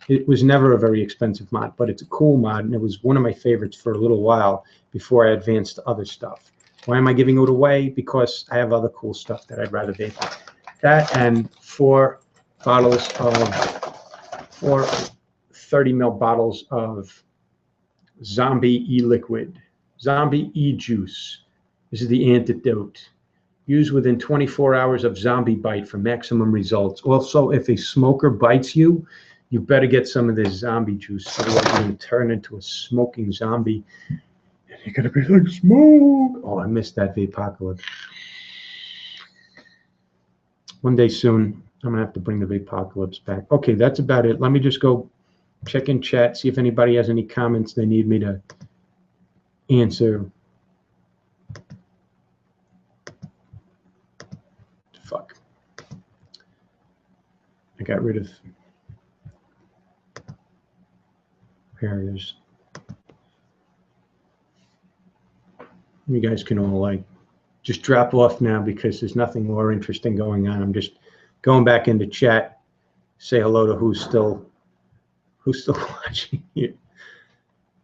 It was never a very expensive mod, but it's a cool mod, and it was one of my favorites for a little while before I advanced to other stuff. Why am I giving it away? Because I have other cool stuff that I'd rather vape. That and 4 bottles of, 4 30 ml bottles of Zombie E-Liquid, Zombie E-Juice. This is the antidote. Used within 24 hours of zombie bite for maximum results. Also, if a smoker bites you, you better get some of this zombie juice. Otherwise, you're going to turn into a smoking zombie. And you're going to be like, smoke. Oh, I missed that vapocalypse. One day soon, I'm going to have to bring the vapocalypse back. Okay, that's about it. Let me just go check in chat, see if anybody has any comments they need me to answer. Fuck. I got rid of areas. You guys can all like just drop off now because there's nothing more interesting going on. I'm just going back into chat, say hello to who's still watching you.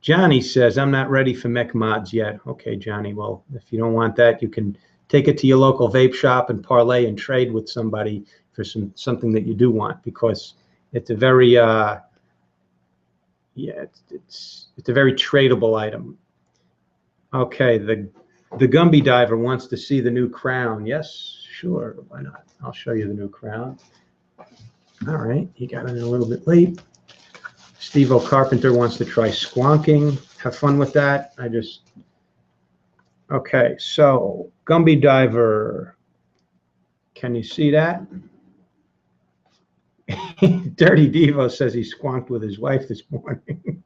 Johnny says, I'm not ready for mech mods yet. Okay, Johnny, well, if you don't want that, you can take it to your local vape shop and parlay and trade with somebody for something that you do want, because it's a very it's a very tradable item. Okay, the Gumby Diver wants to see the new crown. Yes, sure, why not? I'll show you the new crown. All right, he got in a little bit late. Steve O'Carpenter wants to try squonking. Have fun with that. Okay, so Gumby Diver. Can you see that? Dirty Devo says he squonked with his wife this morning.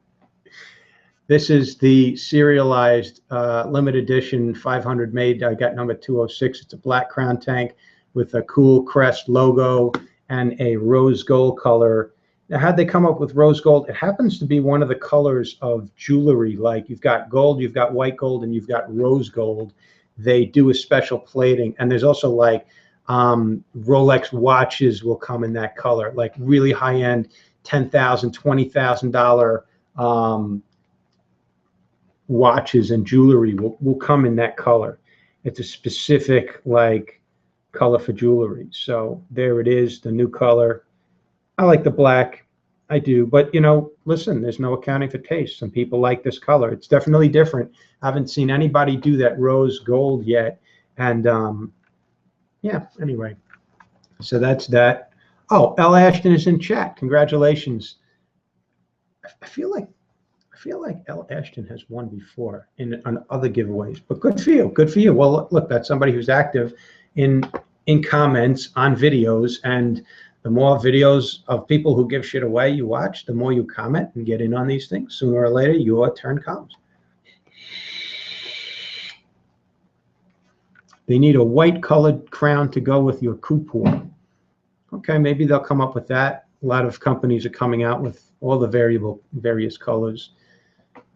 This is the serialized limited edition 500 made. I got number 206. It's a black crown tank with a cool crest logo and a rose gold color. Now, how'd they come up with rose gold? It happens to be one of the colors of jewelry. Like you've got gold, you've got white gold, and you've got rose gold. They do a special plating. And there's also like Rolex watches will come in that color, like really high-end $10,000, $20,000 watches and jewelry will come in that color. It's a specific like color for jewelry. So there it is, the new color. I like the black. I do. But, you know, listen, there's no accounting for taste. Some people like this color. It's definitely different. I haven't seen anybody do that rose gold yet. And yeah, anyway, so that's that. Oh, L. Ashton is in chat. Congratulations. I feel like L. Ashton has won before on other giveaways, but good for you. Good for you. Well, look, that's somebody who's active in comments on videos, and the more videos of people who give shit away you watch, the more you comment and get in on these things. Sooner or later, your turn comes. They need a white colored crown to go with your coupon. Okay, maybe they'll come up with that. A lot of companies are coming out with all the various colors.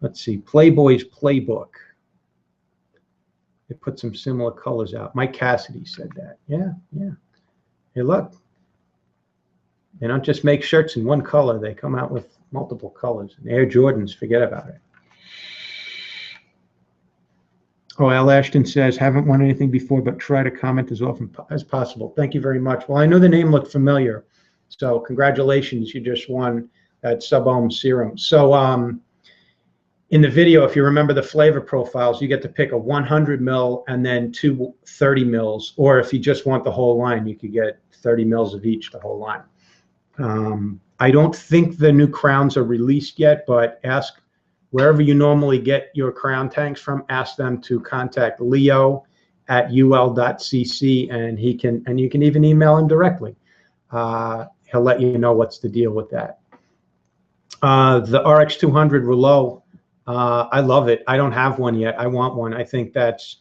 Let's see, Playboy's Playbook. They put some similar colors out. Mike Cassidy said that. Yeah, yeah. Hey, look. They don't just make shirts in one color. They come out with multiple colors. And Air Jordans, forget about it. Oh, Al Ashton says, haven't won anything before, but try to comment as often as possible. Thank you very much. Well, I know the name looked familiar. So congratulations, you just won that Sub-Ohm serum. So in the video, if you remember the flavor profiles, you get to pick a 100 ml and then 2 30 mils. Or if you just want the whole line, you could get 30 mils of each, the whole line. I don't think the new crowns are released yet, but ask wherever you normally get your crown tanks from, ask them to contact Leo at uwell.cc, and you can even email him directly. He'll let you know what's the deal with that. The RX200 Rouleau, I love it. I don't have one yet. I want one. I think that's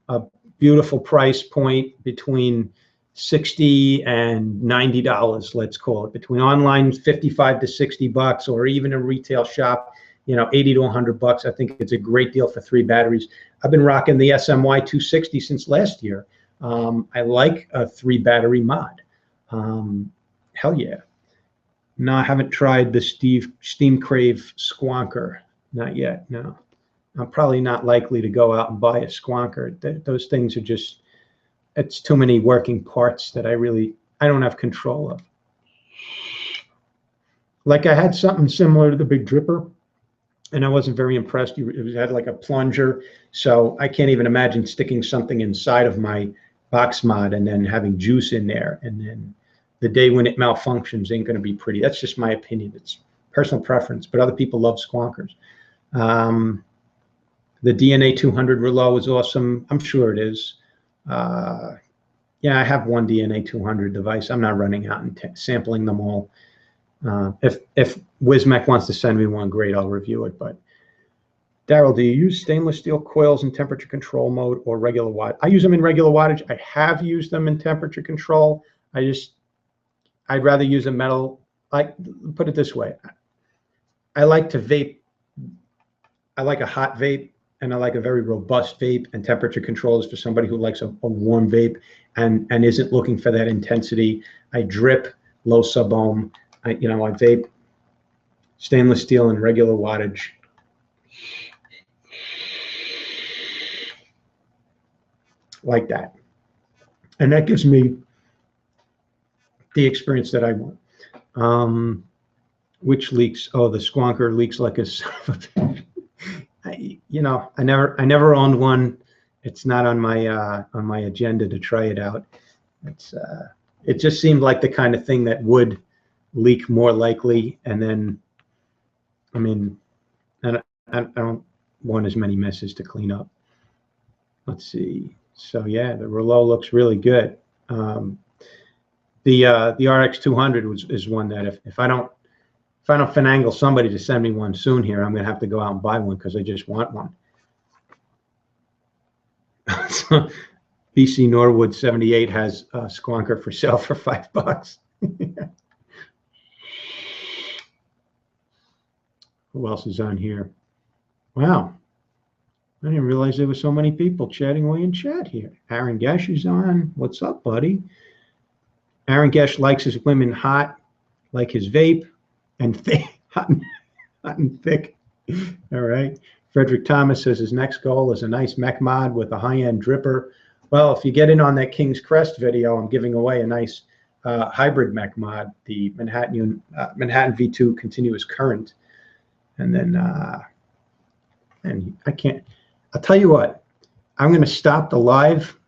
a beautiful price point between $60 and $90, let's call it. Between online, $55 to $60, or even a retail shop, you know, $80 to $100. I think it's a great deal for 3 batteries. I've been rocking the SMY 260 since last year. I like a 3 battery mod. Hell yeah. No, I haven't tried the Steam Crave Squonker. Not yet, no. I'm probably not likely to go out and buy a Squonker. Those things are just, it's too many working parts that I don't have control of. Like I had something similar to the Big Dripper, and I wasn't very impressed. It had like a plunger, so I can't even imagine sticking something inside of my box mod and then having juice in there, and then the day when it malfunctions ain't going to be pretty. That's just my opinion. It's personal preference, but other people love Squonkers. The DNA 200 Rouleau is awesome. I'm sure it is. Yeah, I have one DNA 200 device. I'm not running out and sampling them all. If Wismec wants to send me one, great, I'll review it. But Daryl, do you use stainless steel coils in temperature control mode or regular watt? I use them in regular wattage. I have used them in temperature control. I'd rather use a metal. Put it this way, I like to vape. I like a hot vape, and I like a very robust vape, and temperature control is for somebody who likes a warm vape and isn't looking for that intensity. I drip, low sub-ohm. I vape stainless steel and regular wattage. Like that. And that gives me the experience that I want. Which leaks? Oh, the Squonker leaks like a son of a I never owned one. It's not on my agenda to try it out. It just seemed like the kind of thing that would leak more likely, and then I don't want as many messes to clean up. Let's see. So yeah, the Rouleau looks really good. The RX200 is one that if I don't finagle somebody to send me one soon here, I'm gonna have to go out and buy one because I just want one. So, BC Norwood 78 has a Squonker for sale for $5. Who else is on here? Wow, I didn't realize there were so many people chatting away in chat here. Aaron Gesh is on. What's up, buddy? Aaron Gesh likes his women hot, like his vape, and thick, hot and thick. All right. Frederick Thomas says his next goal is a nice mech mod with a high-end dripper. Well, if you get in on that King's Crest video, I'm giving away a nice hybrid mech mod, the Manhattan V2 continuous current. And then, and I can't, I'll tell you what, I'm going to stop the live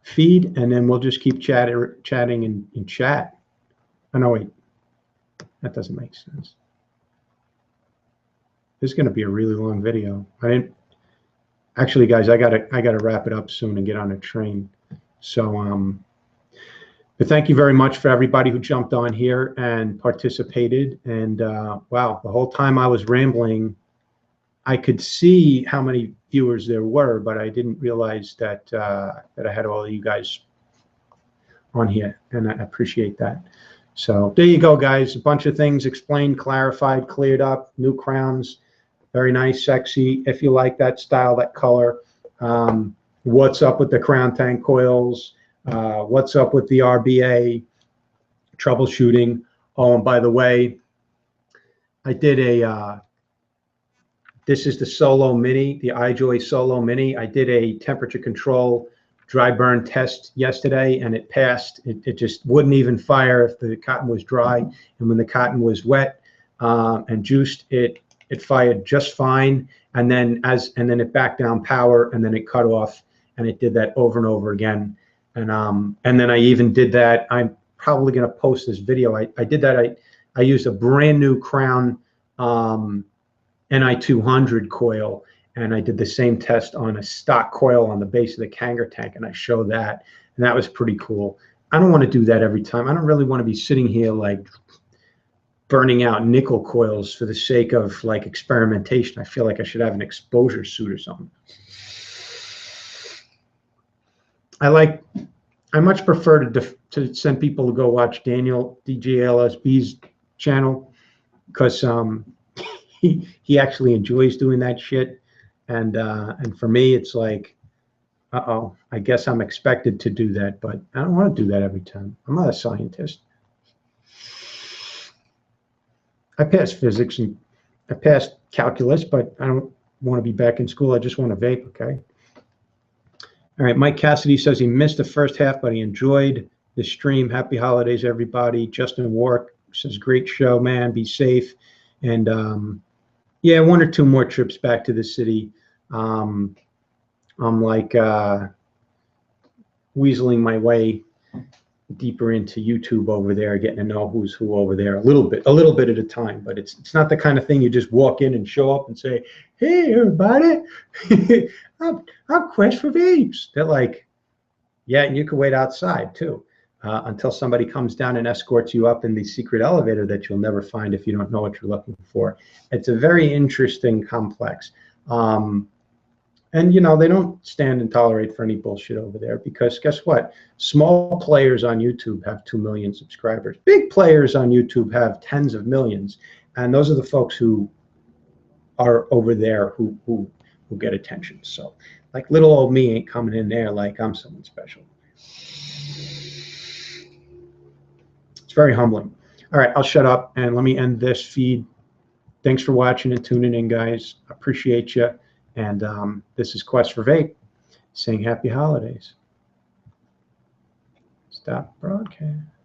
feed, and then we'll just keep chatting in chat. Oh, no, wait. That doesn't make sense. This is going to be a really long video. Actually, guys, I gotta wrap it up soon and get on a train. So, but thank you very much for everybody who jumped on here and participated. And wow, the whole time I was rambling, I could see how many viewers there were, but I didn't realize that that I had all of you guys on here, and I appreciate that. So there you go, guys. A bunch of things explained, clarified, cleared up, new crowns. Very nice, sexy. If you like that style, that color. What's up with the crown tank coils? What's up with the RBA? Troubleshooting. Oh, and by the way, I did a, this is the Solo Mini, the iJoy Solo Mini. I did a temperature control dry burn test yesterday, and it passed. It just wouldn't even fire if the cotton was dry. And when the cotton was wet and juiced, it fired just fine, and then it backed down power, and then it cut off, and it did that over and over again. And then I even did that. I'm probably going to post this video. I did that. I used a brand new Crown NI200 coil, and I did the same test on a stock coil on the base of the Kanger tank, and I showed that, and that was pretty cool. I don't want to do that every time. I don't really want to be sitting here like burning out nickel coils for the sake of like experimentation. I feel like I should have an exposure suit or something. I much prefer to send people to go watch Daniel DJLSB's channel, because he actually enjoys doing that shit, and for me it's like, I guess I'm expected to do that, but I don't want to do that every time. I'm not a scientist. I passed physics and I passed calculus, but I don't want to be back in school. I just want to vape, okay? All right, Mike Cassidy says he missed the first half, but he enjoyed the stream. Happy holidays, everybody. Justin Wark says, great show, man. Be safe. And yeah, 1 or 2 more trips back to the city. I'm like weaseling my way deeper into YouTube over there, getting to know who's who over there a little bit at a time. But it's not the kind of thing you just walk in and show up and say, hey, everybody, I'm Quest for Vapes. They're like, yeah, and you can wait outside too until somebody comes down and escorts you up in the secret elevator that you'll never find if you don't know what you're looking for. It's a very interesting complex. And, you know, they don't stand and tolerate for any bullshit over there, because guess what? Small players on YouTube have 2 million subscribers. Big players on YouTube have tens of millions. And those are the folks who are over there who get attention. So, like, little old me ain't coming in there like I'm someone special. It's very humbling. All right, I'll shut up and let me end this feed. Thanks for watching and tuning in, guys. Appreciate you. And this is Quest for Vape saying happy holidays. Stop broadcast.